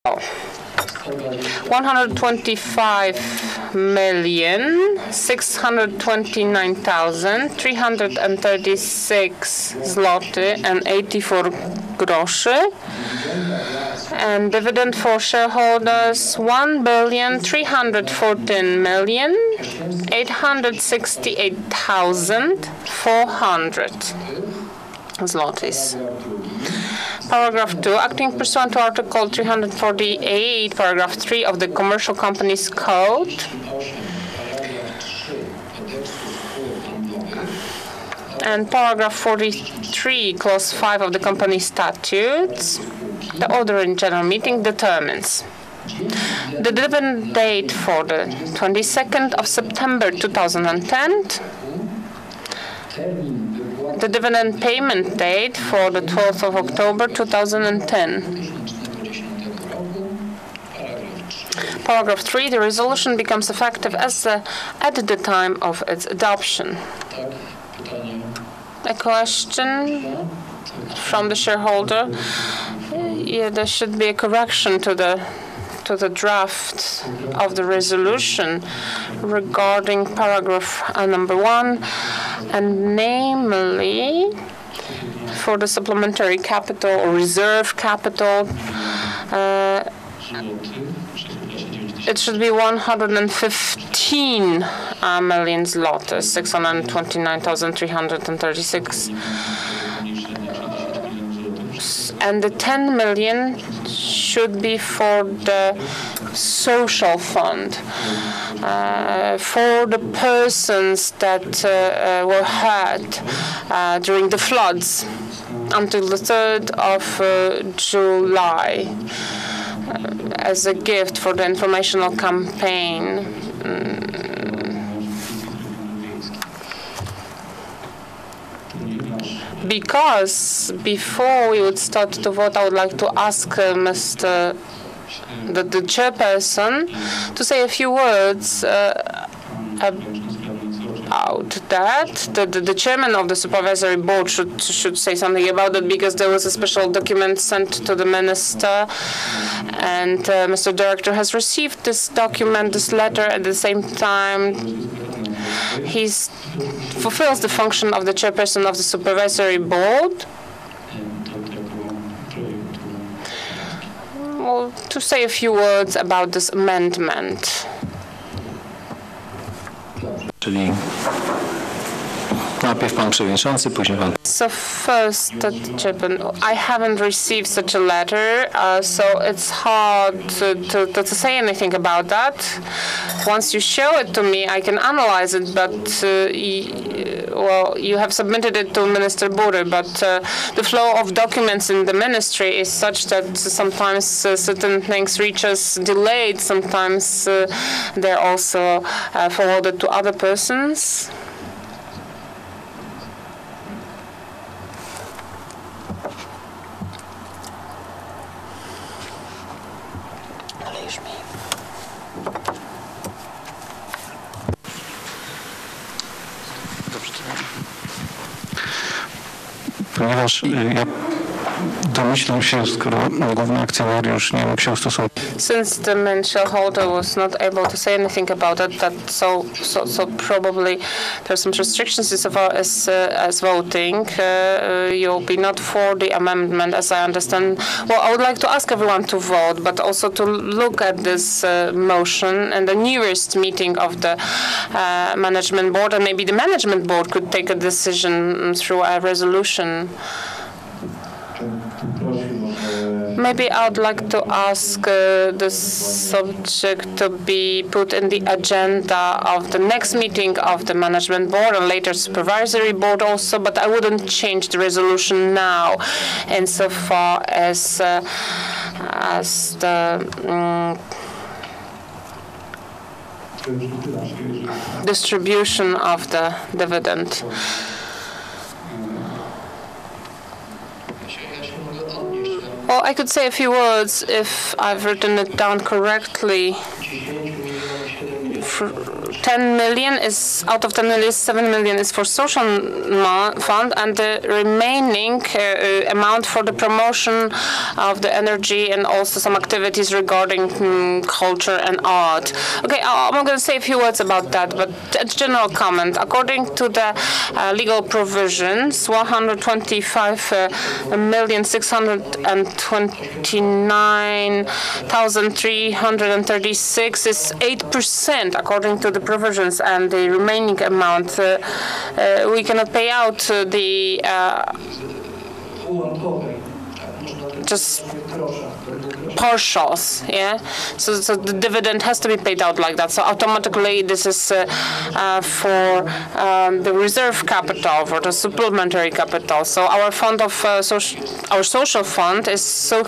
125,629,336 zloty and 84 groszy, and dividend for shareholders 1,314,868,400 zlotys. Paragraph 2. Acting pursuant to Article 348, Paragraph 3 of the Commercial Companies Code, and Paragraph 43, Clause 5 of the Company Statutes, the Ordinary General Meeting determines the dividend date for the 22nd of September 2010, the dividend payment date for the 12th of October 2010. Paragraph 3, the resolution becomes effective at the time of its adoption. A question from the shareholder. Yeah, there should be a correction to the draft of the resolution regarding paragraph number 1, and namely for the supplementary capital or reserve capital, it should be 115 million zlotys, 629,336. And the 10 million should be for the social fund, for the persons that were hurt during the floods until the 3rd of July, as a gift for the informational campaign. Because before we would start to vote, I would like to ask the chairperson to say a few words about that. The chairman of the supervisory board should say something about it, because there was a special document sent to the minister, and Mr. Director has received this document, this letter. At the same time, he fulfills the function of the chairperson of the supervisory board. Well, to say a few words about this amendment. Czyli najpierw pan przewodniczący, później pan. So first, I haven't received such a letter, so it's hard to say anything about that. Once you show it to me, I can analyze it, but well, you have submitted it to Minister Bury, but the flow of documents in the ministry is such that sometimes certain things reach us delayed, sometimes they're also forwarded to other persons. Ponieważ ja domyślam się, skoro główny akcjonariusz nie mógł się ustosunkować. Since the main shareholder was not able to say anything about it, so probably there are some restrictions as far as voting. You'll be not for the amendment, as I understand. Well, I would like to ask everyone to vote, but also to look at this motion and the nearest meeting of the management board, and maybe the management board could take a decision through a resolution. Maybe I would like to ask this subject to be put in the agenda of the next meeting of the management board and later supervisory board also, but I wouldn't change the resolution now insofar as the distribution of the dividend. Well, I could say a few words if I've written it down correctly. 10 million is out of 10 million, 7 million is for social fund, and the remaining amount for the promotion of the energy and also some activities regarding culture and art. Okay, I'm going to say a few words about that, but a general comment. According to the legal provisions, 125,629,336 is 8% according to the provisions, and the remaining amount we cannot pay out the just partials, yeah. So the dividend has to be paid out like that. So automatically, this is for the reserve capital, for the supplementary capital. So our fund of our social fund is so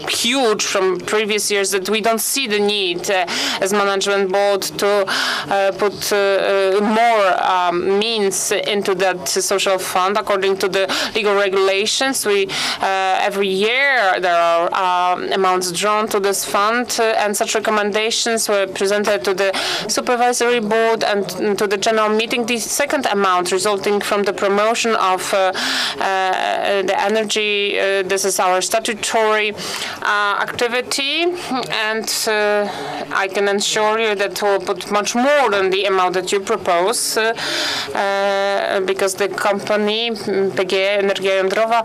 huge from previous years that we don't see the need as management board to put more means into that social fund. According to the legal regulations, we every year there are amounts drawn to this fund, and such recommendations were presented to the supervisory board and to the general meeting. The second amount resulting from the promotion of the energy, this is our statutory activity, and I can assure you that we'll put much more than the amount that you propose, because the company PGE Energia Jądrowa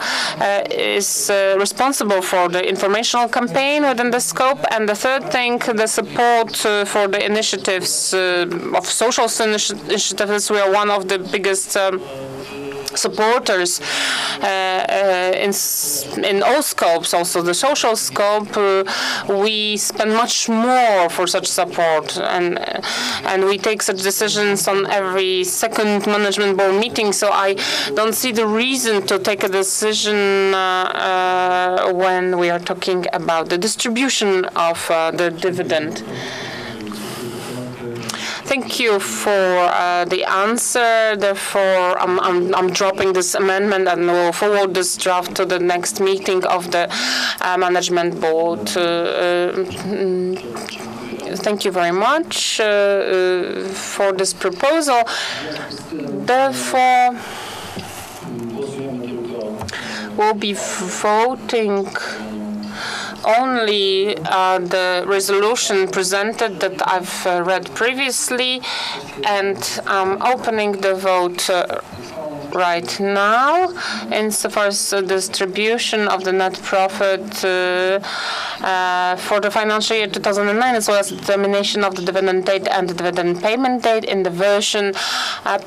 is responsible for the informational campaign within the scope. And the third thing, the support for the initiatives of social initiatives. We are one of the biggest supporters in all scopes, also the social scope. We spend much more for such support, and we take such decisions on every second management board meeting. So I don't see the reason to take a decision when we are talking about the distribution of the dividend. Thank you for the answer. Therefore, I'm dropping this amendment and will forward this draft to the next meeting of the management board. Thank you very much for this proposal. Therefore, we'll be voting only the resolution presented that I've read previously, and I'm opening the vote right now. Insofar as the distribution of the net profit for the financial year 2009, as well as the determination of the dividend date and the dividend payment date in the version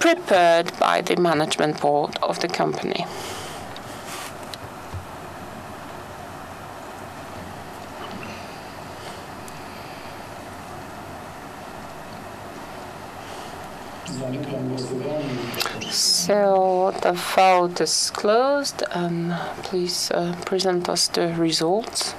prepared by the management board of the company. So the vote is closed, and please present us the results.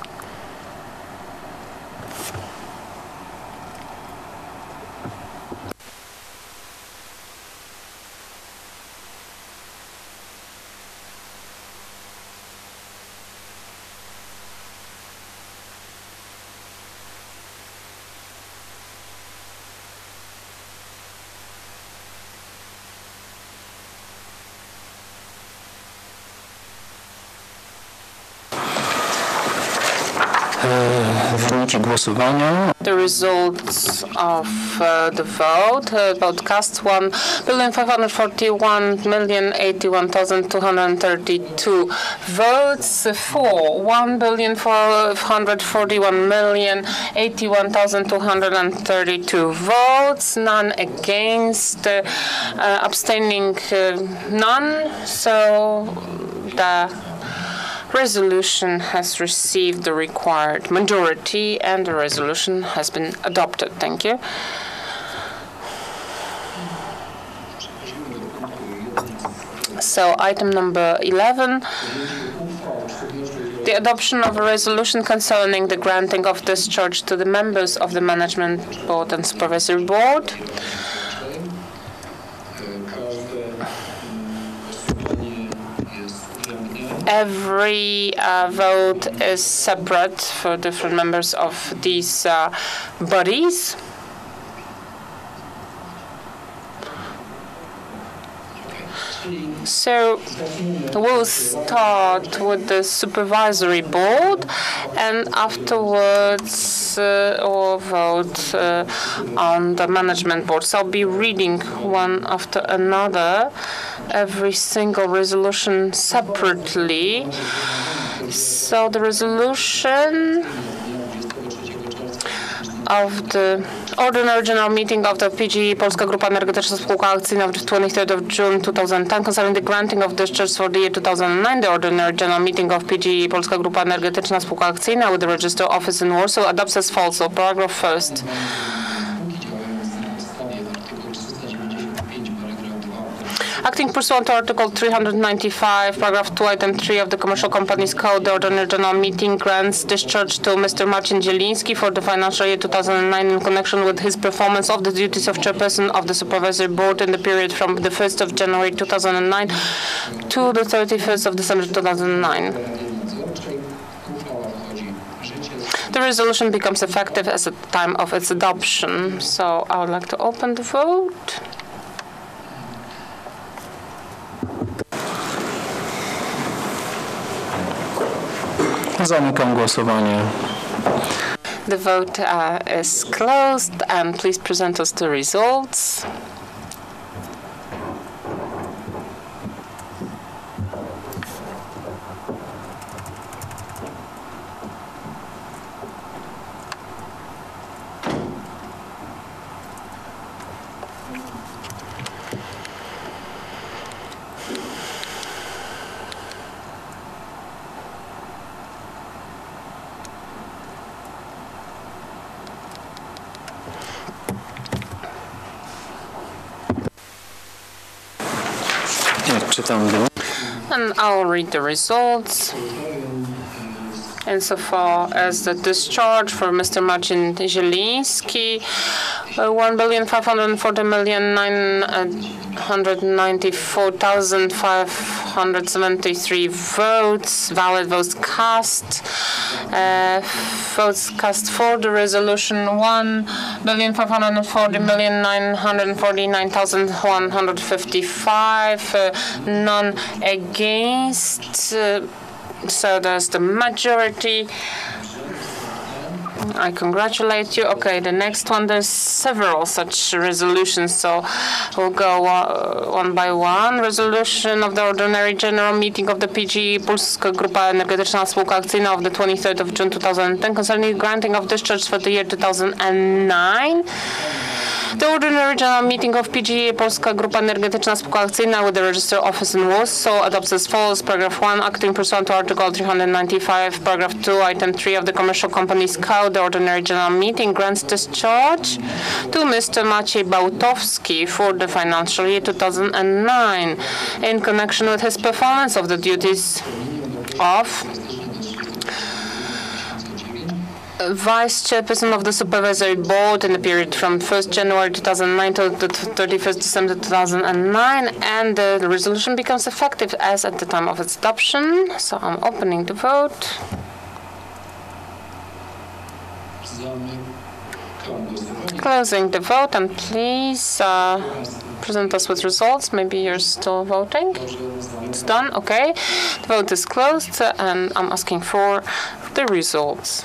The results of the vote. Vote cast 1,541,081,232 votes. For 1,541,081,232 votes. None against. Abstaining none. So the resolution has received the required majority, and the resolution has been adopted. Thank you. So item number 11, the adoption of a resolution concerning the granting of discharge to the members of the management board and supervisory board. Every vote is separate for different members of these bodies. So we'll start with the supervisory board, and afterwards we'll vote on the management board. So I'll be reading one after another, every single resolution separately. So the resolution of the ordinary general meeting of the PGE Polska Grupa Energetyczna Spółka Akcyjna of the 23rd of June 2010 concerning the granting of discharge for the year 2009, the ordinary general meeting of PGE Polska Grupa Energetyczna Spółka Akcyjna with the register office in Warsaw adopts as follows. So paragraph first. Acting pursuant to Article 395, Paragraph 2, Item 3 of the Commercial Companies Code, the Ordinary General Meeting grants discharge to Mr. Marcin Zieliński for the financial year 2009 in connection with his performance of the duties of Chairperson of the Supervisory Board in the period from the 1st of January 2009 to the 31st of December 2009. The resolution becomes effective at the time of its adoption. So I would like to open the vote. Zamykam głosowanie. The vote is closed, and please present us the results. And I'll read the results. Insofar as the discharge for Mr. Marcin Zieliński, 1,540,994,573 votes, valid votes cast. Votes cast for the resolution, 1,540,949,155, none against. So there's the majority. I congratulate you. Okay, the next one, there's several such resolutions, so we'll go one by one. Resolution of the Ordinary General Meeting of the PGE Polska Grupa Energetyczna Spółka Akcyjna of the 23rd of June 2010 concerning granting of discharge for the year 2009. The Ordinary General Meeting of PGE Polska Grupa Energetyczna Spółka Akcyjna with the register office in Warsaw adopts as follows. Paragraph 1, acting pursuant to Article 395, Paragraph 2, Item 3 of the Commercial Companies Code, the Ordinary General Meeting grants discharge to Mr. Maciej Bałtowski for the financial year 2009 in connection with his performance of the duties of Vice Chairperson of the Supervisory Board in the period from 1st January 2009 to the 31st December 2009, and the resolution becomes effective as at the time of its adoption. So I'm opening the vote. Closing the vote, and please present us with results. Maybe you're still voting. It's done. Okay. The vote is closed, and I'm asking for the results.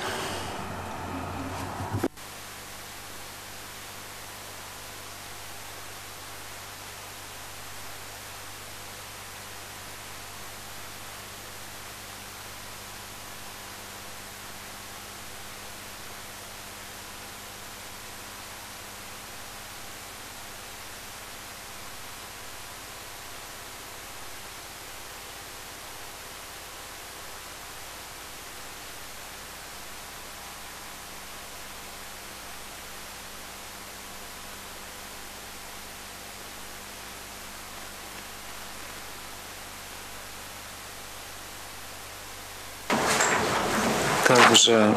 Także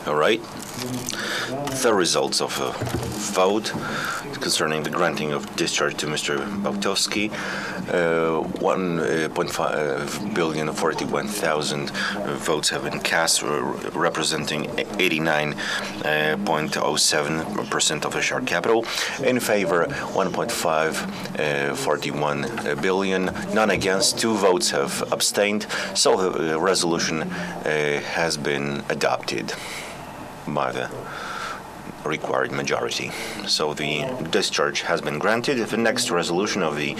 All right. The results of a vote concerning the granting of discharge to Mr. Bałtowski, 1.41 votes have been cast, representing 89.07% of the share capital. In favor, 1.541 billion. None against. 2 votes have abstained. So the resolution has been adopted by the required majority. So the discharge has been granted. The next resolution of the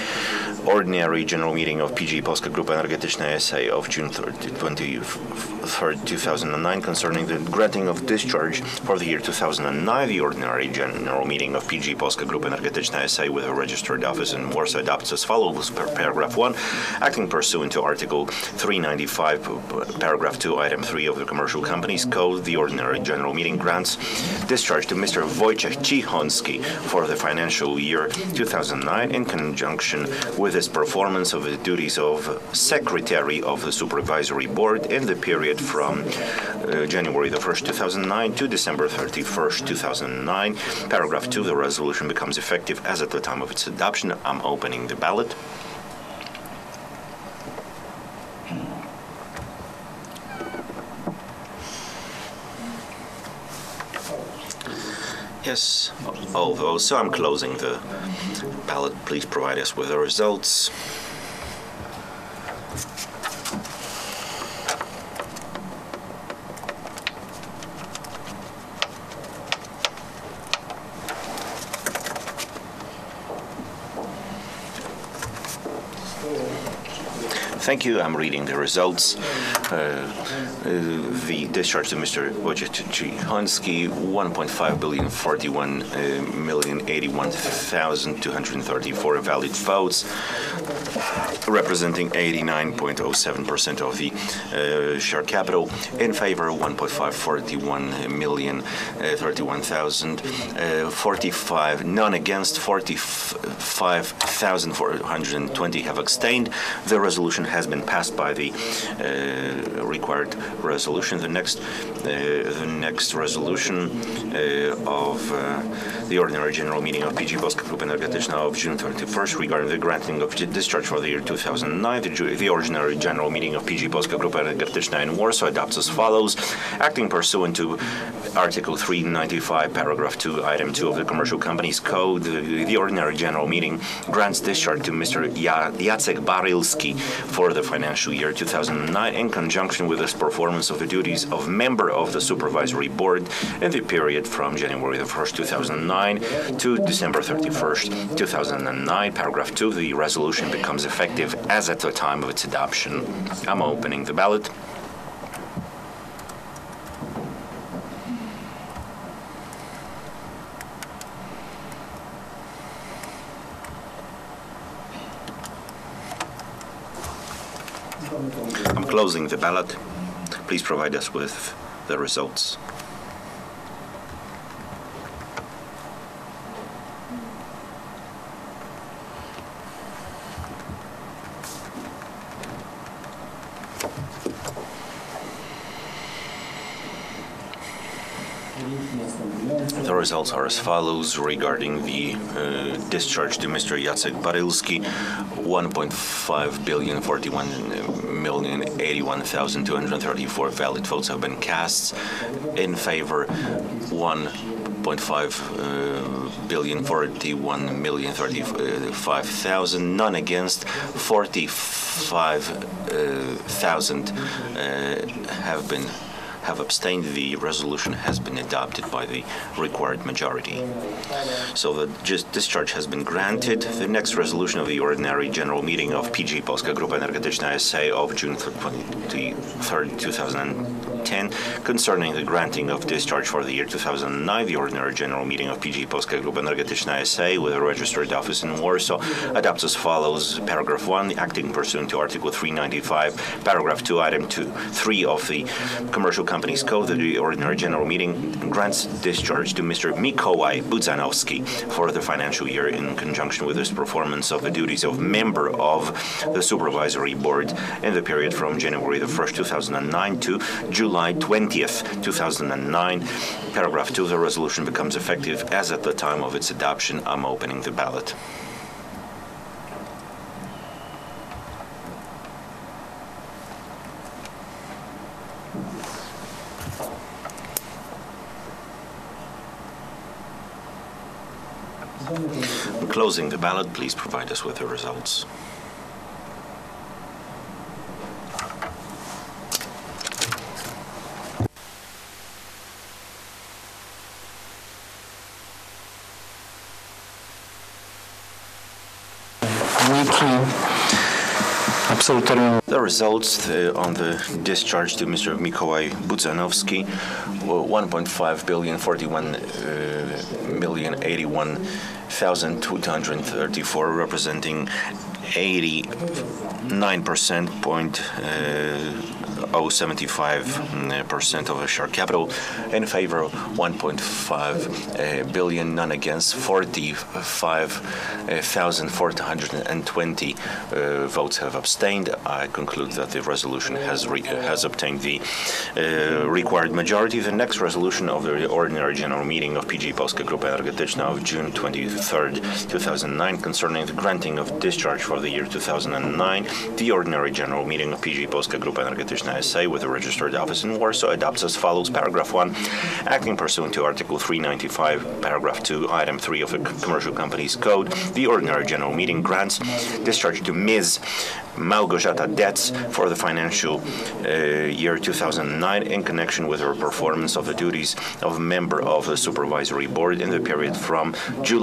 ordinary general meeting of PGE Polska Grupa Energetyczna S.A. of June 23, 2009 concerning the granting of discharge for the year 2009. The ordinary general meeting of PGE Polska Grupa Energetyczna S.A. with a registered office in Warsaw adopts as follows. Paragraph 1, acting pursuant to Article 395, Paragraph 2, Item 3 of the Commercial Companies Code, the ordinary general meeting grants discharge to Mr. Wojciech Cichonski for the financial year 2009 in conjunction with his performance of the duties of Secretary of the Supervisory Board in the period from January the 1st, 2009 to December 31st, 2009. Paragraph 2, the resolution becomes effective as at the time of its adoption. I'm opening the ballot. Yes, all votes. So I'm closing the ballot. Please provide us with the results. Thank you. I'm reading the results. The discharge to Mr. Wojciech Cichonski, 1.5,041,081,234 valid votes, representing 89.07% of the share capital. In favor, 1.541,031,045. None against. 45,420 have abstained. The resolution has been passed by the required resolution. The next resolution of the ordinary general meeting of PGE Polska Grupa Energetyczna of June 21st regarding the granting of discharge for the year 2009. The ordinary general meeting of PGE Polska Grupa Energetyczna in Warsaw adopts as follows. Acting pursuant to Article 395, Paragraph 2, Item 2 of the Commercial Companies Code, the ordinary general meeting grants discharge to Mr. Jacek Barilski for the financial year 2009 in conjunction with his performance of the duties of member of the Supervisory Board in the period from January the 1st, 2009 to December 31st, 2009. Paragraph 2, the resolution becomes effective as at the time of its adoption. I'm opening the ballot. I'm closing the ballot. Please provide us with the results. The results are as follows regarding the discharge to Mr. Jacek Barilski. 1.541,081,234 valid votes have been cast. In favor, 1.541,035,000. None against. 45,000 have abstained. The resolution has been adopted by the required majority. So the discharge has been granted. The next resolution of the ordinary general meeting of PGE Polska Grupa Energetyczna S.A. of June 23rd, 2010 concerning the granting of discharge for the year 2009. The ordinary general meeting of PGE Polska Grupa Energetyczna S.A. with a registered office in Warsaw adopts as follows. Paragraph 1, acting pursuant to Article 395, Paragraph 2, Item 3 of the Commercial Companies Code, the ordinary general meeting grants discharge to Mr. Mikołaj Budzanowski for the financial year in conjunction with his performance of the duties of member of the Supervisory Board in the period from January the 1st, 2009 to July July 20th, 2009. Paragraph 2, the resolution becomes effective as at the time of its adoption. I'm opening the ballot. Closing the ballot, please provide us with the results. The results on the discharge to Mr. Mikołaj Budzanowski were 1.5 billion 41,081,234, representing 89.075% of the share capital. In favor, 1.5 billion, none against, 45,420 votes have abstained. I conclude that the resolution has obtained the required majority. The next resolution of the ordinary general meeting of PGE Polska Grupa Energetyczna of June 23rd, 2009, concerning the granting of discharge for the year 2009, the ordinary general meeting of PGE Polska Grupa Energetyczna S.A. with a registered office in Warsaw adopts as follows. Paragraph 1, acting pursuant to Article 395, Paragraph 2, Item 3 of the Commercial Companies Code, the ordinary general meeting grants discharge to Ms. Małgorzata Dec for the financial year 2009 in connection with her performance of the duties of a member of the Supervisory Board in the period from July